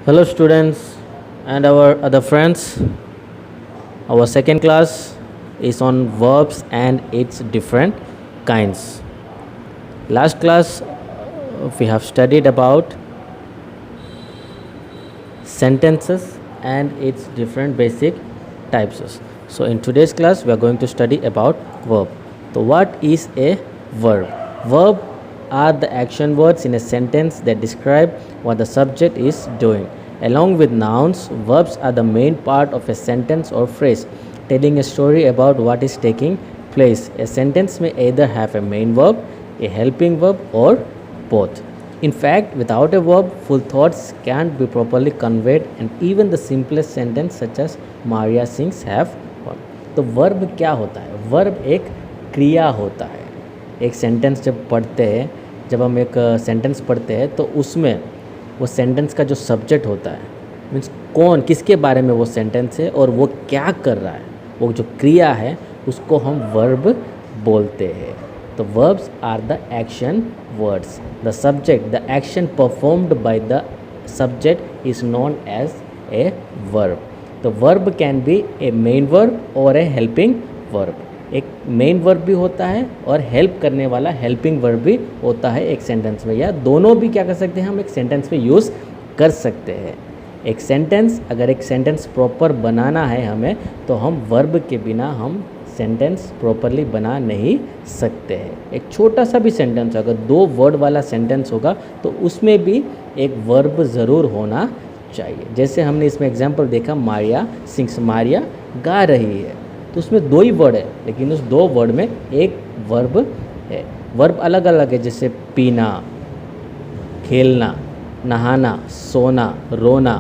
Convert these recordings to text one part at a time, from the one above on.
Hello, students and our other friends. Our second class is on verbs and its different kinds. Last class, we have studied about sentences and its different basic types. So, in today's class, we are going to study about verb. So, what is a verb? Verb are the action words in a sentence that describe what the subject is doing. Along with nouns, verbs are the main part of a sentence or phrase, telling a story about what is taking place. A sentence may either have a main verb, a helping verb, or both. In fact, without a verb, full thoughts can't be properly conveyed, and even the simplest sentence, such as Maria sings, have one. तो verb क्या होता है? Verb एक क्रिया होता है. एक sentence जब पढ़ते हैं, जब हम एक सेंटेंस पढ़ते हैं तो उसमें वो सेंटेंस का जो सब्जेक्ट होता है, मीन्स कौन किसके बारे में वो सेंटेंस है और वो क्या कर रहा है, वो जो क्रिया है उसको हम वर्ब बोलते हैं. तो verbs are the action words. The subject, the action performed by the subject is known as a verb. तो verb can be a main verb और ए हेल्पिंग वर्ब. एक मेन वर्ब भी होता है और हेल्प करने वाला हेल्पिंग वर्ब भी होता है एक सेंटेंस में, या दोनों भी क्या कर सकते हैं हम एक सेंटेंस में यूज़ कर सकते हैं. एक सेंटेंस, अगर एक सेंटेंस प्रॉपर बनाना है हमें, तो हम वर्ब के बिना हम सेंटेंस प्रॉपरली बना नहीं सकते हैं. एक छोटा सा भी सेंटेंस, अगर 2 वर्ड वाला सेंटेंस होगा तो उसमें भी एक वर्ब ज़रूर होना चाहिए. जैसे हमने इसमें एग्जांपल देखा, मारिया सिंग्स, मारिया गा रही है, तो उसमें 2 ही वर्ड है, लेकिन उस 2 वर्ड में एक वर्ब है. वर्ब अलग अलग है, जैसे पीना, खेलना, नहाना, सोना, रोना,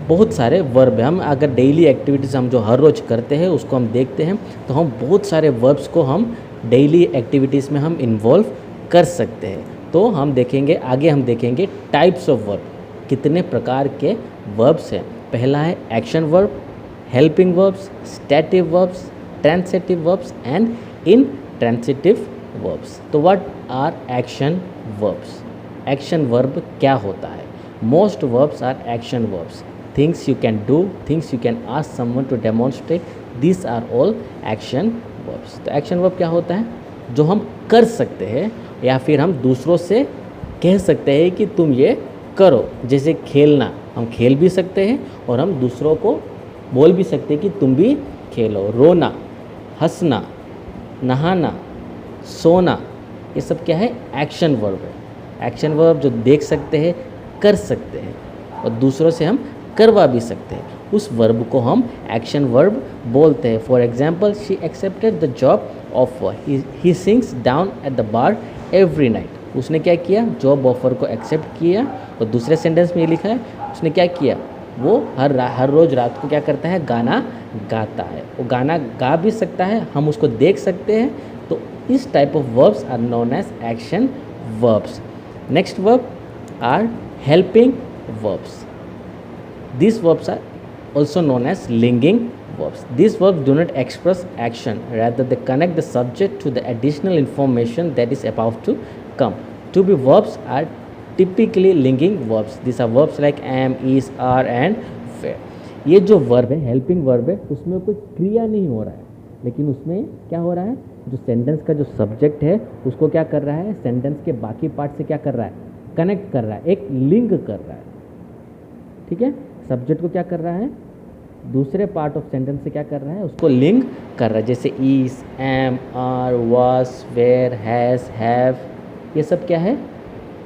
बहुत सारे वर्ब हैं. हम अगर डेली एक्टिविटीज़ हम जो हर रोज़ करते हैं उसको हम देखते हैं, तो हम बहुत सारे वर्ब्स को हम डेली एक्टिविटीज़ में हम इन्वॉल्व कर सकते हैं. तो हम देखेंगे आगे, हम देखेंगे टाइप्स ऑफ वर्ब, कितने प्रकार के वर्ब्स हैं. पहला है action verb, helping verbs, stative verbs, transitive verbs and intransitive verbs. तो what are action verbs? Action verb क्या होता है? Most verbs are action verbs. Things you can do, things you can ask someone to demonstrate. These are all action verbs. तो action verb क्या होता है? जो हम कर सकते हैं या फिर हम दूसरों से कह सकते हैं कि तुम ये करो. जैसे खेलना, हम खेल भी सकते हैं और हम दूसरों को बोल भी सकते हैं कि तुम भी खेलो. रोना, हंसना, नहाना, सोना, ये सब क्या है? एक्शन वर्ब है. एक्शन वर्ब जो देख सकते हैं, कर सकते हैं और दूसरों से हम करवा भी सकते हैं, उस वर्ब को हम एक्शन वर्ब बोलते हैं. For example, she accepted the job offer, he sings down at the bar every night. उसने क्या किया? जॉब ऑफर को एक्सेप्ट किया. और दूसरे सेंटेंस में ये लिखा है, उसने क्या किया? वो हर रोज़ रात को क्या करता है? गाना गाता है. वो गाना गा भी सकता है, हम उसको देख सकते हैं. तो इस type of verbs are known as action verbs. Next verb are helping verbs. These verbs are also known as linking verbs. These verbs do not express action, rather they connect the subject to the additional information that is about to come. To be verbs are typically linking verbs. These are verbs like am, is, are and were. ये जो verb है, helping verb है, उसमें कोई क्रिया नहीं हो रहा है, लेकिन उसमें क्या हो रहा है? जो सेंटेंस का जो सब्जेक्ट है उसको क्या कर रहा है? सेंटेंस के बाकी पार्ट से क्या कर रहा है? कनेक्ट कर रहा है, एक लिंक कर रहा है. ठीक है, सब्जेक्ट को क्या कर रहा है? दूसरे पार्ट ऑफ सेंटेंस से क्या कर रहा है? उसको लिंक कर रहा है. जैसे is, am, are, was, were, has, have, ये सब क्या है?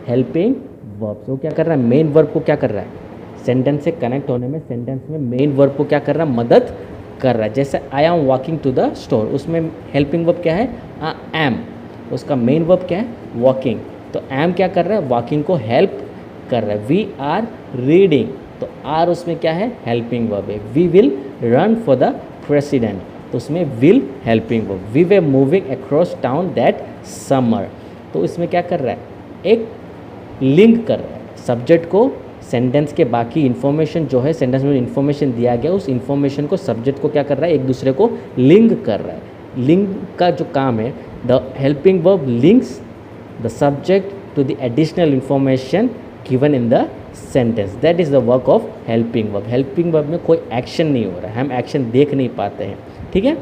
Helping verbs. वो क्या कर रहा है? मेन वर्ब को क्या कर रहा है? सेंटेंस से कनेक्ट होने में, सेंटेंस में मेन वर्ब को क्या कर रहा है? मदद कर रहा है. जैसे I am walking to the store, उसमें हेल्पिंग वर्ब क्या है? एम. उसका मेन वर्ब क्या है? वॉकिंग. तो एम क्या कर रहा है? वॉकिंग को हेल्प कर रहा है. वी आर रीडिंग, तो आर उसमें क्या है? हेल्पिंग वर्ब है. We will run for the president, तो उसमें will helping verb. We were moving across town that summer, तो इसमें क्या कर रहा है? एक लिंक कर रहा है सब्जेक्ट को सेंटेंस के बाकी इन्फॉर्मेशन जो है, सेंटेंस में इन्फॉर्मेशन दिया गया, उस इन्फॉर्मेशन को सब्जेक्ट को क्या कर रहा है? एक दूसरे को लिंक कर रहा है. लिंक का जो काम है, the helping verb links the subject to the additional information given in the sentence, that is the work of helping verb. Helping verb में कोई एक्शन नहीं हो रहा है, हम एक्शन देख नहीं पाते हैं, ठीक है।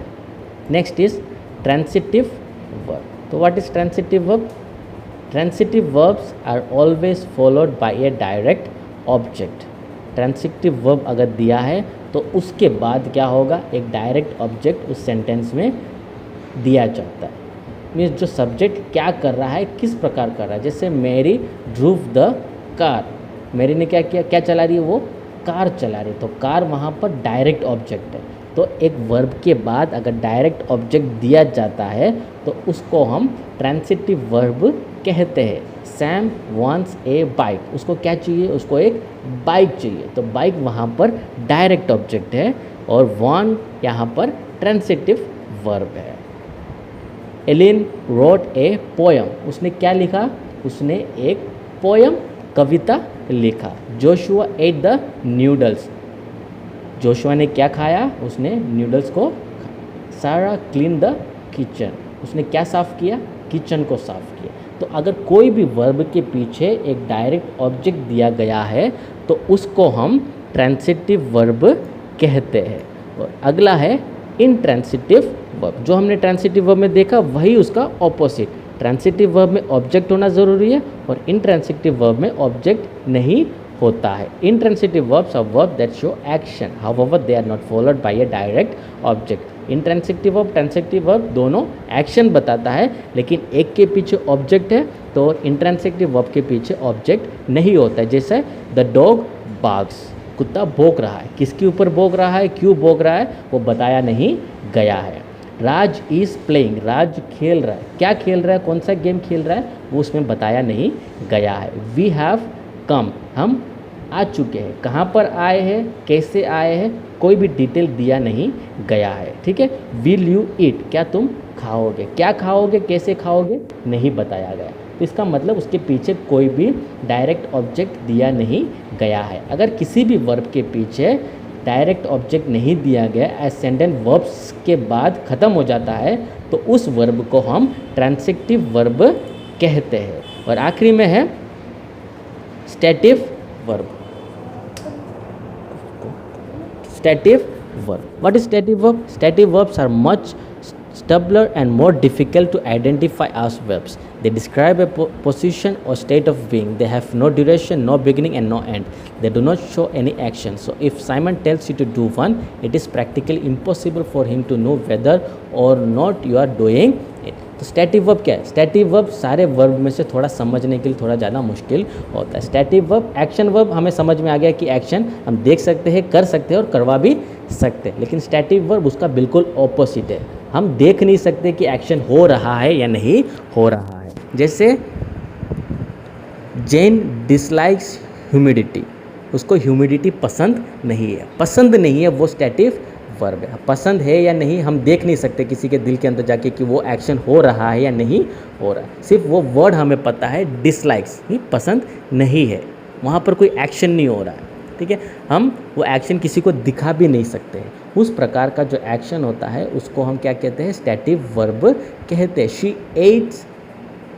Next is transitive verb. तो what is transitive verb? Transitive verbs are always followed by a direct object. Transitive verb अगर दिया है तो उसके बाद क्या होगा, एक डायरेक्ट ऑब्जेक्ट उस सेंटेंस में दिया जाता है। मीन्स जो सब्जेक्ट क्या कर रहा है, किस प्रकार कर रहा है। जैसे मैरी ड्रूव द कार, मैरी ने क्या किया, क्या चला रही है, वो कार चला रही है, तो कार वहाँ पर डायरेक्ट ऑब्जेक्ट है। तो एक वर्ब के बाद अगर डायरेक्ट ऑब्जेक्ट दिया जाता है तो उसको हम ट्रांसिटिव वर्ब कहते हैं। सैम वांट्स ए बाइक, उसको क्या चाहिए, उसको एक बाइक चाहिए, तो बाइक वहाँ पर डायरेक्ट ऑब्जेक्ट है और वांट यहाँ पर ट्रांसिटिव वर्ब है। एलिन रोट ए पोयम, उसने क्या लिखा, उसने एक पोयम कविता लिखा। Joshua at the noodles, Joshua ने क्या खाया, उसने नूडल्स को खाया। सारा क्लीन द किचन, उसने क्या साफ़ किया, किचन को साफ़ किया। तो अगर कोई भी वर्ब के पीछे एक डायरेक्ट ऑब्जेक्ट दिया गया है तो उसको हम ट्रांसिटिव वर्ब कहते हैं। और अगला है इनट्रांसिटिव वर्ब। जो हमने ट्रांसिटिव वर्ब में देखा वही उसका ऑपोजिट। ट्रांसिटिव वर्ब में ऑब्जेक्ट होना ज़रूरी है और इनट्रांसिटिव वर्ब में ऑब्जेक्ट नहीं होता है। Intransitive verbs are verb that show action, however they are not followed by a direct object. Intransitive verb, transitive verb दोनों एक्शन बताता है, लेकिन एक के पीछे ऑब्जेक्ट है तो इनट्रांसिटिव वर्ब के पीछे ऑब्जेक्ट नहीं होता है। जैसे द डॉग बार्क्स, कुत्ता भौंक रहा है, किसके ऊपर भौंक रहा है, क्यों भौंक रहा है, वो बताया नहीं गया है। राज इज़ प्लेइंग, राज खेल रहा है, क्या खेल रहा है, कौन सा गेम खेल रहा है, वो उसमें बताया नहीं गया है। वी हैव कम, हम आ चुके हैं, कहाँ पर आए हैं, कैसे आए हैं, कोई भी डिटेल दिया नहीं गया है, ठीक है। विल यू ईट, क्या तुम खाओगे, क्या खाओगे, कैसे खाओगे, नहीं बताया गया। तो इसका मतलब उसके पीछे कोई भी डायरेक्ट ऑब्जेक्ट दिया नहीं गया है। अगर किसी भी वर्ब के पीछे डायरेक्ट ऑब्जेक्ट नहीं दिया गया, एसेंडेंट वर्ब्स के बाद ख़त्म हो जाता है, तो उस वर्ब को हम ट्रांसिटिव वर्ब कहते हैं। और आखिरी में है stative verb. Stative verb, what is stative verb? Stative verbs are much stabler and more difficult to identify as verbs. They describe a position or state of being. They have no duration, no beginning and no end. They do not show any action. So if Simon tells you to do one, it is practically impossible for him to know whether or not you are doing it. तो स्टैटिव verb क्या है? Stative verb सारे verb में से थोड़ा समझने के लिए थोड़ा ज़्यादा मुश्किल होता है। स्टैटिव वर्ब, एक्शन वर्ब हमें समझ में आ गया कि एक्शन हम देख सकते हैं, कर सकते हैं और करवा भी सकते हैं, लेकिन स्टैटिव वर्ब उसका बिल्कुल ऑपोजिट है। हम देख नहीं सकते कि एक्शन हो रहा है या नहीं हो रहा है। जैसे जेन डिसलाइक्स ह्यूमिडिटी, उसको ह्यूमिडिटी पसंद नहीं है, पसंद नहीं है वो स्टैटिव वर्ब है। पसंद है या नहीं हम देख नहीं सकते किसी के दिल के अंदर जाके कि वो एक्शन हो रहा है या नहीं हो रहा है, सिर्फ वो वर्ड हमें पता है, डिसलाइक्स ही पसंद नहीं है, वहाँ पर कोई एक्शन नहीं हो रहा है, ठीक है। हम वो एक्शन किसी को दिखा भी नहीं सकते हैं। उस प्रकार का जो एक्शन होता है उसको हम क्या कहते हैं? स्टैटिव वर्ब कहते हैं। शी एट्स,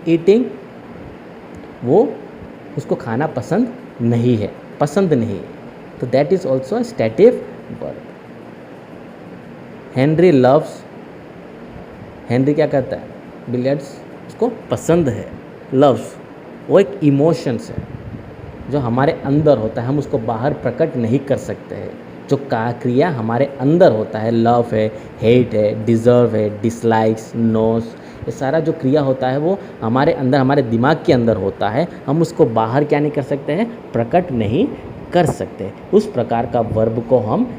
ईटिंग, वो उसको खाना पसंद नहीं है, पसंद नहीं है, तो that is also a स्टैटिव verb. Henry loves, Henry क्या करता है? बिलियर्ड्स, उसको पसंद है। लव्स वो एक इमोशंस है जो हमारे अंदर होता है, हम उसको बाहर प्रकट नहीं कर सकते हैं। जो क्रिया हमारे अंदर होता है, लव है, हेट है, डिज़र्व है, डिसलाइक्स, नोस, ये सारा जो क्रिया होता है वो हमारे अंदर, हमारे दिमाग के अंदर होता है, हम उसको बाहर क्या नहीं कर सकते हैं? प्रकट नहीं कर सकते। उस प्रकार का वर्ब को हम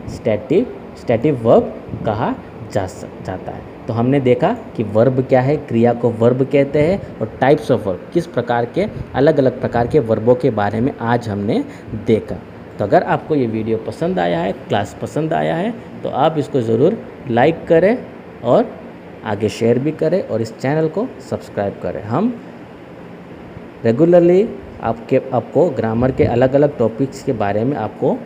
स्टैटिव वर्ब कहा जाता है। तो हमने देखा कि वर्ब क्या है, क्रिया को वर्ब कहते हैं, और टाइप्स ऑफ वर्ब, किस प्रकार के अलग अलग प्रकार के वर्बों के बारे में आज हमने देखा। तो अगर आपको ये वीडियो पसंद आया है, क्लास पसंद आया है, तो आप इसको ज़रूर लाइक करें और आगे शेयर भी करें और इस चैनल को सब्सक्राइब करें। हम रेगुलरली आपको ग्रामर के अलग अलग टॉपिक्स के बारे में आपको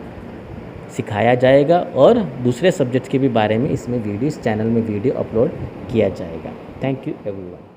सिखाया जाएगा और दूसरे सब्जेक्ट्स के भी बारे में इसमें वीडियो, इस चैनल में वीडियो अपलोड किया जाएगा। Thank you everyone.